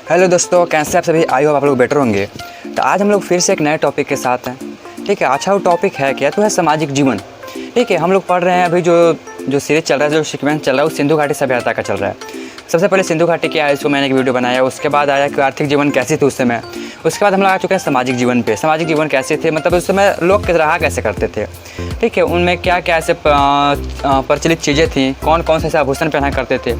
Hello दोस्तों, कैसे आप सभी? आई होप आप लोग बेटर होंगे। तो आज हम लोग फिर से एक नए टॉपिक के साथ हैं। ठीक है, अच्छा वो टॉपिक है क्या? तो है सामाजिक जीवन। ठीक है, हम लोग पढ़ रहे हैं अभी जो सीरीज चल रहा है, जो सीक्वेंस चल रहा है, वो सिंधु घाटी सभ्यता का चल रहा है। सबसे पहले सिंधु घाटी क्या है, इसको मैंने एक वीडियो बनाया। उसके बाद आया कि आर्थिक जीवन कैसी थी उस समय। उसके बाद हम लोग आ चुके हैं सामाजिक जीवन पे। सामाजिक जीवन कैसे थे, मतलब उस समय लोग किस रहा कैसे करते थे। ठीक है, उनमें क्या क्या ऐसे प्रचलित चीज़ें थी, कौन कौन से ऐसे आभूषण पहना करते थे।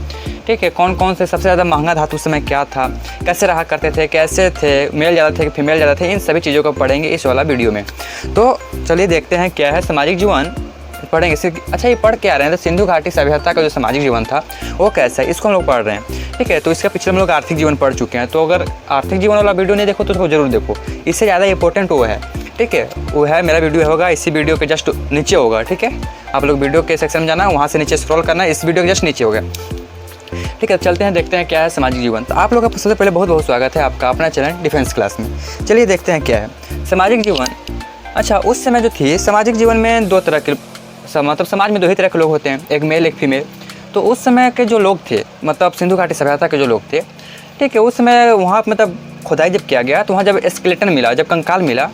ठीक है, कौन कौन से सबसे ज़्यादा महंगा धातु उस समय क्या था, कैसे रहा करते थे, कैसे थे, मेल ज़्यादा थे कि फीमेल ज़्यादा थे, इन सभी चीज़ों को पढ़ेंगे इस वाला वीडियो में। तो चलिए देखते हैं क्या है सामाजिक जीवन, पढ़ेंगे इसे। अच्छा, ये पढ़ के आ रहे हैं तो सिंधु घाटी सभ्यता का जो सामाजिक जीवन था वो कैसा है, इसको हम लोग पढ़ रहे हैं। ठीक है, तो इसके पीछे हम लोग आर्थिक जीवन पढ़ चुके हैं। तो अगर आर्थिक जीवन वाला वीडियो नहीं देखो तो उसको जरूर देखो, इससे ज़्यादा इंपॉर्टेंट वो है। ठीक है, वो है मेरा वीडियो होगा, इसी वीडियो के जस्ट नीचे होगा। ठीक है, आप लोग वीडियो के सेक्शन में जाना, वहाँ से नीचे स्क्रॉल करना, इस वीडियो के जस्ट नीचे होगा। ठीक है, चलते हैं देखते हैं क्या है सामाजिक जीवन। तो आप लोगों का सबसे पहले बहुत बहुत स्वागत है आपका अपना चैनल डिफेंस क्लास में। चलिए देखते हैं क्या है सामाजिक जीवन। अच्छा, उस समय जो थी सामाजिक जीवन में दो तरह के, मतलब समाज में दो ही तरह के लोग होते हैं, एक मेल एक फीमेल। तो उस समय के जो लोग थे, मतलब सिंधु घाटी सभ्यता के जो लोग थे, ठीक है, उस समय वहाँ मतलब खुदाई जब किया गया तो वहाँ जब स्केलेटन मिला, जब कंकाल मिला,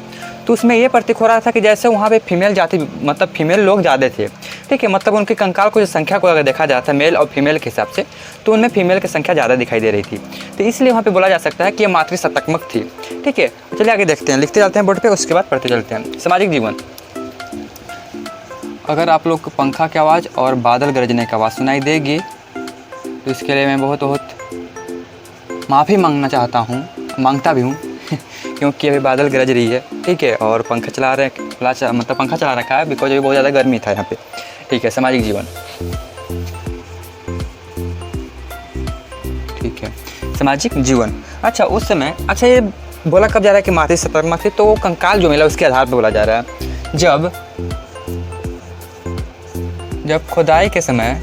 तो उसमें ये प्रतीक हो रहा था कि जैसे वहाँ पे फीमेल जाति, मतलब फीमेल लोग ज़्यादा थे। ठीक है, मतलब उनके कंकाल को जो संख्या को अगर देखा जाता है मेल और फीमेल के हिसाब से, तो उनमें फीमेल की संख्या ज़्यादा दिखाई दे रही थी। तो इसलिए वहाँ पे बोला जा सकता है कि ये मातृसत्तात्मक थी। ठीक है, चलिए आगे देखते हैं, लिखते जाते हैं बोर्ड पे, उसके बाद पढ़ते चलते हैं सामाजिक जीवन। अगर आप लोग को पंखा की आवाज़ और बादल गरजने की आवाज़ सुनाई देगी तो इसके लिए मैं बहुत बहुत माफ़ी मांगता भी हूँ क्योंकि अभी बादल गरज रही है। ठीक है, और पंखा चला रहे मतलब पंखा चला रखा है बिकॉज अभी बहुत ज़्यादा गर्मी था यहाँ पे। ठीक है, सामाजिक जीवन। ठीक है, सामाजिक जीवन। अच्छा, उस समय, अच्छा ये बोला कब जा रहा है कि मातृसत्तात्मक थी, तो कंकाल जो मिला उसके आधार पर बोला जा रहा है। जब खुदाई के समय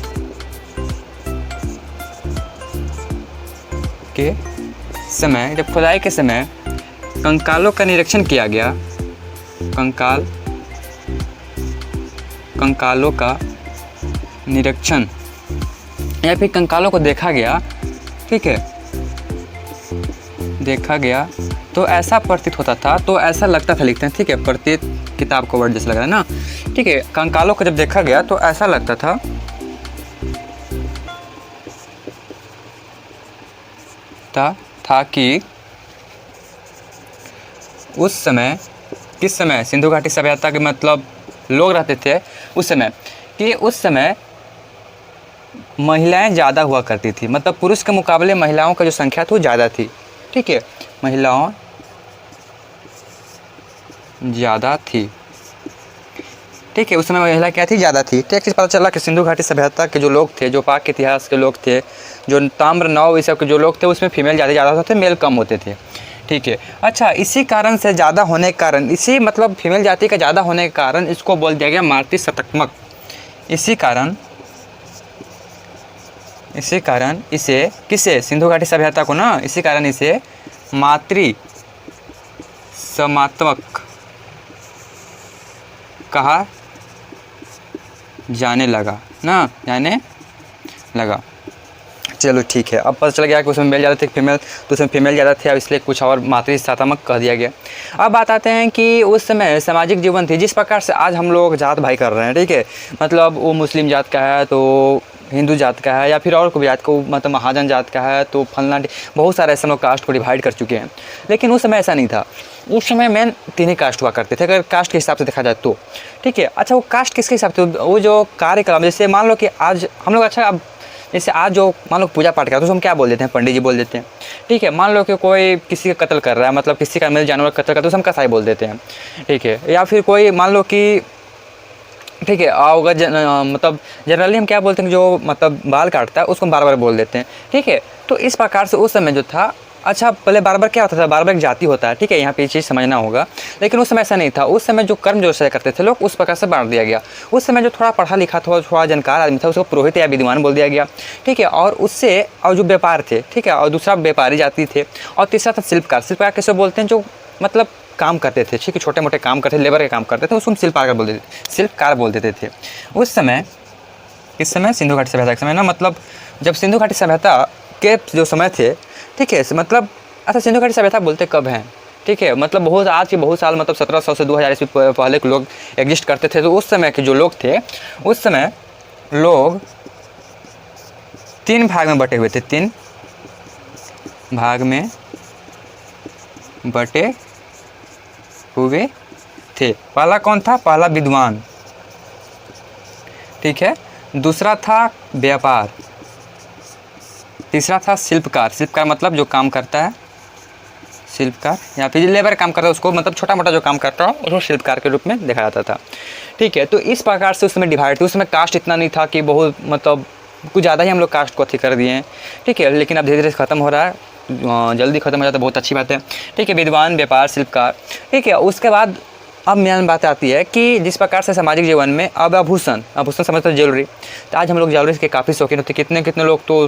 जब खुदाई के समय कंकालों का निरीक्षण किया गया, कंकालों का निरीक्षण या फिर कंकालों को देखा गया। ठीक है, देखा गया तो ऐसा प्रतीत होता था, तो ऐसा लगता था, लिखते हैं। ठीक है, प्रतीत किताब को वर्ड जैसा लग रहा है ना। ठीक है, कंकालों को जब देखा गया तो ऐसा लगता था कि उस समय, किस समय, सिंधु घाटी सभ्यता के मतलब लोग रहते थे उस समय, कि उस समय महिलाएं ज़्यादा हुआ करती थी, मतलब पुरुष के मुकाबले महिलाओं का जो संख्या थी वो ज़्यादा थी। ठीक है, महिलाओं ज़्यादा थी। ठीक है, उस समय महिला क्या थी, ज़्यादा थी। ठीक है, पता चला कि सिंधु घाटी सभ्यता के जो लोग थे, जो पाक के इतिहास के लोग थे, जो ताम्र नौ ये सब के जो लोग थे, उसमें फीमेल ज़्यादा होते थे, मेल कम होते थे। ठीक है, अच्छा, इसी कारण से ज़्यादा होने के कारण, इसी मतलब फीमेल जाति का ज़्यादा होने के कारण इसको बोल दिया गया मातृसत्तात्मक। इसी कारण इसे किसे, सिंधु घाटी सभ्यता को ना, इसी कारण इसे मातृसत्तात्मक कहा जाने लगा। चलो ठीक है, अब पता चल गया कि उसमें मेल ज़्यादा थे फीमेल, तो उसमें फीमेल ज़्यादा थे, अब इसलिए कुछ और मातृसत्तात्मक कह दिया गया। अब बात आते हैं कि उस समय सामाजिक जीवन थी जिस प्रकार से आज हम लोग जात भाई कर रहे हैं। ठीक है, मतलब वो मुस्लिम जात का है तो हिंदू जात का है, या फिर और कोई जात को, मतलब महाजन जात का है तो फलना, बहुत सारे ऐसे लोग कास्ट को डिवाइड कर चुके हैं। लेकिन उस समय ऐसा नहीं था। उस समय मेन तीन ही कास्ट हुआ करते थे, अगर कास्ट के हिसाब से देखा जाए तो। ठीक है, अच्छा, वो कास्ट किसके हिसाब से, वो जो कार्यक्रम, जैसे मान लो कि आज हम लोग, अच्छा, अब जैसे आज जो मान लो पूजा पाठ का, तो हम क्या बोल देते हैं, पंडित जी बोल देते हैं। ठीक है, मान लो कि कोई किसी का कत्ल कर रहा है, मतलब किसी का मेरे जानवर कत्ल करता है, तो हम कसाई बोल देते हैं। ठीक है, या फिर कोई मान लो कि, ठीक है, मतलब जनरली हम क्या बोलते हैं, जो मतलब बाल काटता है उसको हम बार्बर बोल देते हैं। ठीक है, तो इस प्रकार से उस समय जो था, अच्छा, पहले बार्बर क्या होता था, बार्बर एक जाति होता है। ठीक है, यहाँ पे ये चीज़ समझना होगा। लेकिन उस समय ऐसा नहीं था। उस समय जो कर्म जो करते थे लोग, उस प्रकार से बांट दिया गया। उस समय जो थोड़ा पढ़ा लिखा था, थोड़ा जानकार आदमी था, उसको पुरोहित या विद्वान बोल दिया गया। ठीक है, और उससे, और जो व्यापार थे, ठीक है, और दूसरा व्यापारी जाति थे, और तीसरा था शिल्पकार। शिल्पकार कैसे बोलते हैं, जो मतलब काम करते थे। ठीक है, छोटे मोटे काम करते थे, लेबर के काम करते थे, उसको हम शिल्पकार बोल देते थे। उस समय किस समय? सिंधु घाटी सभ्यता के समय ना, मतलब जब सिंधु घाटी सभ्यता के जो समय थे, ठीक है, मतलब अच्छा सिंधु घाटी सभ्यता बोलते कब हैं, ठीक है, मतलब बहुत आज के बहुत साल, मतलब 1700 से 2000 ईस्वी पहले के लोग एग्जिस्ट करते थे। तो उस समय के जो लोग थे, उस समय लोग 3 भाग में बटे हुए थे, 3 भाग में बटे हुए थे। पहला कौन था? पहला विद्वान, ठीक है, दूसरा था व्यापार, तीसरा था शिल्पकार। शिल्पकार मतलब जो काम करता है, शिल्पकार या फिर लेबर काम करता है उसको, मतलब छोटा मोटा जो काम करता है उसको शिल्पकार के रूप में देखा जाता था, ठीक है। तो इस प्रकार से उस समय डिवाइड थी। उस समय कास्ट इतना नहीं था कि बहुत, मतलब कुछ ज़्यादा ही हम लोग कास्ट को अथी कर दिए हैं, ठीक है, लेकिन अब धीरे धीरे ख़त्म हो रहा है, जल्दी ख़त्म हो जाता है, बहुत अच्छी बात है, ठीक है। विद्वान, व्यापार, शिल्पकार, ठीक है। उसके बाद अब मेन बात आती है कि जिस प्रकार से सामाजिक जीवन में अब आभूषण समझते हैं, ज्वेलरी। तो आज हम लोग ज्वेलरी के काफ़ी शौकीन होते हैं, कितने लोग तो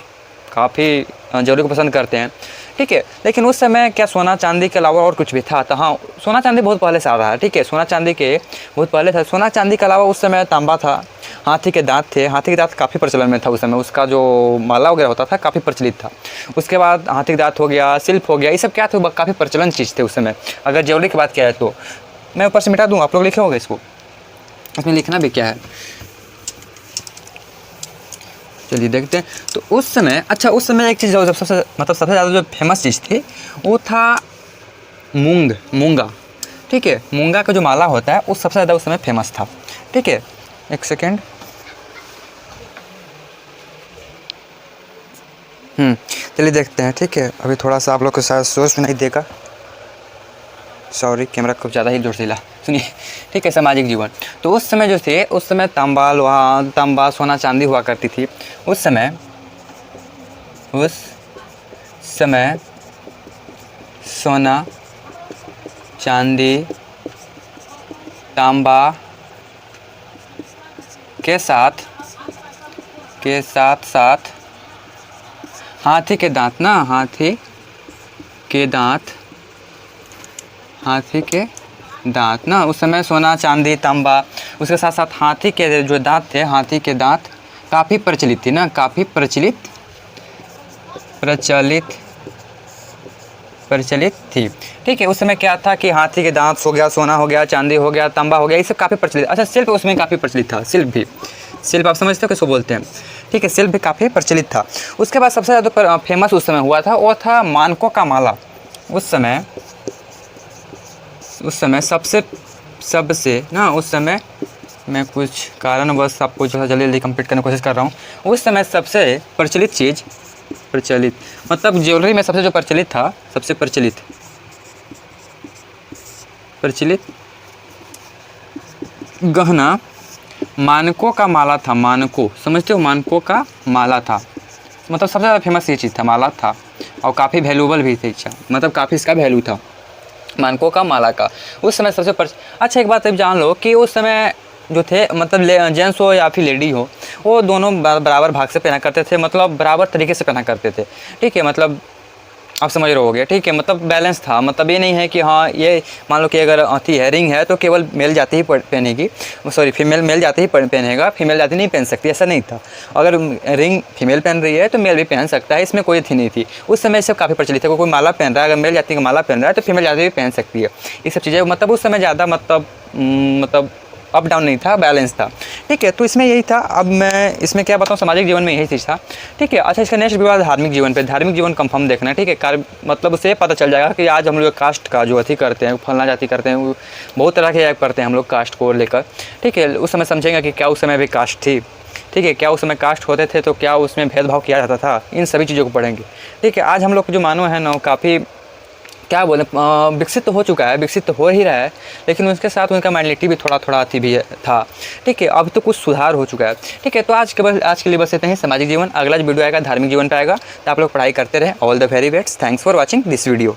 काफ़ी ज्वेलरी को पसंद करते हैं, ठीक है। लेकिन उस समय क्या सोना चांदी के अलावा और कुछ भी था? तो हाँ, सोना चांदी बहुत पहले से आ रहा है, ठीक है, सोना चांदी के बहुत पहले था। सोना चांदी के अलावा उस समय तांबा था, हाथी के दांत थे। हाथी के दांत काफ़ी प्रचलन में था उस समय, उसका जो माला वगैरह होता था काफ़ी प्रचलित था। उसके बाद हाथी के दांत हो गया, शिल्प हो गया, ये सब क्या थे? काफ़ी प्रचलन चीज़ थे उस समय। अगर ज्वेलरी की बात किया है तो मैं ऊपर से मिटा दूँ, आप लोग लिखे होंगे इसको, इसमें लिखना भी क्या है, चलिए देखते हैं। तो उस समय, अच्छा उस समय एक चीज़ जो सबसे ज़्यादा जो फेमस चीज़ थी वो था मूंगा, ठीक है। मूंगा का जो माला होता है वो सबसे ज़्यादा उस समय फेमस था, ठीक है। एक सेकेंड, चलिए देखते हैं, ठीक है। अभी थोड़ा सा आप लोग को शायद सोच नहीं देगा, सॉरी, कैमरा कुछ ज़्यादा ही जोर से हिला, सुनिए, ठीक है। सामाजिक जीवन, तो उस समय जो थे, उस समय तांबा सोना चांदी हुआ करती थी। उस समय सोना चांदी तांबा के साथ हाथी के दांत ना, उस समय सोना चांदी तांबा, उसके साथ साथ हाथी के जो दांत थे, हाथी के दांत काफ़ी प्रचलित थी ना, काफ़ी प्रचलित थी, ठीक है। उस समय क्या था कि हाथी के दांत हो गया, सोना हो गया, चांदी हो गया, तांबा हो गया, ये सब काफ़ी प्रचलित। अच्छा, शिल्प उसमें काफ़ी प्रचलित था, शिल्प आप समझते हो किसको बोलते हैं, ठीक है। शिल्प भी काफ़ी प्रचलित था। उसके बाद सबसे ज़्यादा फेमस उस समय हुआ था वो था मानकों का माला। उस समय सबसे ना, उस समय मैं कुछ कारणवश आपको जो है जल्दी कंप्लीट करने की कोशिश कर रहा हूँ। उस समय सबसे प्रचलित मतलब ज्वेलरी में सबसे जो प्रचलित था, सबसे प्रचलित गहना मानकों का माला था। मानकों समझते हो? मानकों का माला था, मतलब सबसे ज़्यादा फेमस ये चीज़ था, माला था, और काफ़ी वैल्यूबल भी थी, मतलब काफ़ी इसका वैल्यू था मानकों का माला का। उस समय सबसे अच्छा एक बात अब जान लो कि उस समय जो थे, मतलब जेंट्स हो या फिर लेडी हो, वो दोनों बराबर भाग से पहना करते थे, मतलब बराबर तरीके से पहना करते थे, ठीक है। मतलब आप समझ रहे होगे, ठीक है, मतलब बैलेंस था। मतलब ये नहीं है कि हाँ, ये मान लो कि अगर अथी है, रिंग है, तो केवल मेल जाति ही पहनेगी, सॉरी फीमेल मेल जाति ही पहनेगा, फीमेल जाति नहीं पहन सकती, ऐसा नहीं था। अगर रिंग फीमेल पहन रही है तो मेल भी पहन सकता है, इसमें कोई थी नहीं थी। उस समय सब काफ़ी प्रचलित है, कोई माला पहन रहा है, अगर मेल जाति का माला पहन रहा है तो फीमेल जाति भी पहन सकती है। ये सब चीज़ें मतलब उस समय ज़्यादा मतलब अप डाउन नहीं था, बैलेंस था, ठीक है। तो इसमें यही था। अब मैं इसमें क्या बताऊँ, सामाजिक जीवन में यही चीज़ था, ठीक है। अच्छा, इसका नेक्स्ट विवाद धार्मिक जीवन पे। धार्मिक जीवन कंफर्म देखना है, ठीक है। मतलब उससे पता चल जाएगा कि आज हम लोग कास्ट का जो अथी करते हैं, फलना जाति करते हैं, वो बहुत तरह के करते हैं हम लोग कास्ट को लेकर, ठीक है। उस समय समझेंगे कि क्या उस समय भी कास्ट थी, ठीक है, क्या उस समय कास्ट होते थे, तो क्या उसमें भेदभाव किया जाता था, इन सभी चीज़ों को पढ़ेंगे, ठीक है। आज हम लोग जो मानव है ना, काफ़ी क्या बोले, विकसित तो हो चुका है, विकसित तो हो ही रहा है, लेकिन उसके साथ उनका मेंटलिटी भी थोड़ा अथी भी था, ठीक है। अब तो कुछ सुधार हो चुका है, ठीक है। तो आज के लिए बस इतना ही सामाजिक जीवन। अगला जो वीडियो आएगा धार्मिक जीवन पे आएगा, तो आप लोग पढ़ाई करते रहे। All the very best, thanks for watching this video.